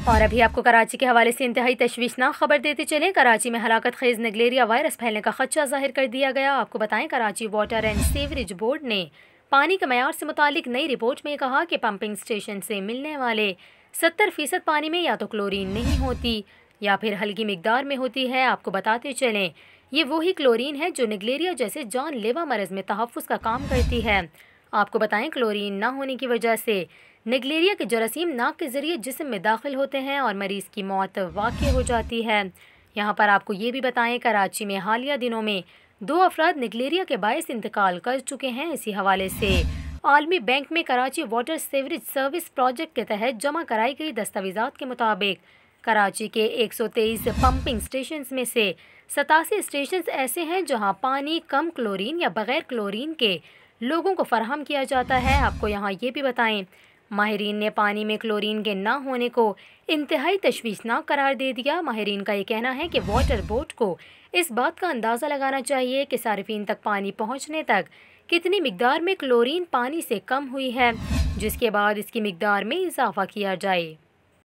और अभी आपको कराची के हवाले से इंतहाई तशवीशनाक खबर देते चलें। कराची में हलाकत खेज निगलेरिया वायरस फैलने का खदशा जाहिर कर दिया गया। आपको बताएं, Karachi water and sewerage board ने पानी के मयार से मुतालिक नई रिपोर्ट में कहा कि पंपिंग स्टेशन से मिलने वाले 70% पानी में या तो क्लोरीन नहीं होती या फिर हल्की मिकदार में होती है। आपको बताते चलें, ये वही क्लोरीन है जो निगलेरिया जैसे जानलेवा मरज़ में तहफ़्फ़ुज़ का काम करती है। आपको बताएं, क्लोरीन ना होने की वजह से निगलेरिया के जरासीम नाक के ज़रिए जिस्म में दाखिल होते हैं और मरीज़ की मौत वाक़ई हो जाती है। यहाँ पर आपको ये भी बताएं, कराची में हालिया दिनों में 2 अफराद निगलेरिया के बायस इंतकाल कर चुके हैं। इसी हवाले से आलमी बैंक में Karachi water sewerage service project के तहत जमा कराई गई दस्तावेज़ात के मुताबिक कराची के 123 पंपिंग स्टेशन में से 87 स्टेशन ऐसे हैं जहाँ पानी कम क्लोरीन या बग़ैर क्लोरीन के लोगों को फराहम किया जाता है। आपको यहाँ ये भी बताएं, माहिरीन ने पानी में क्लोरीन के ना होने को इंतहाई तशवीशनाक करार दे दिया। माहिरीन का ये कहना है कि वाटर बोर्ड को इस बात का अंदाज़ा लगाना चाहिए कि सारिफीन तक पानी पहुँचने तक कितनी मिकदार में क्लोरीन पानी से कम हुई है, जिसके बाद इसकी मिकदार में इजाफा किया जाए।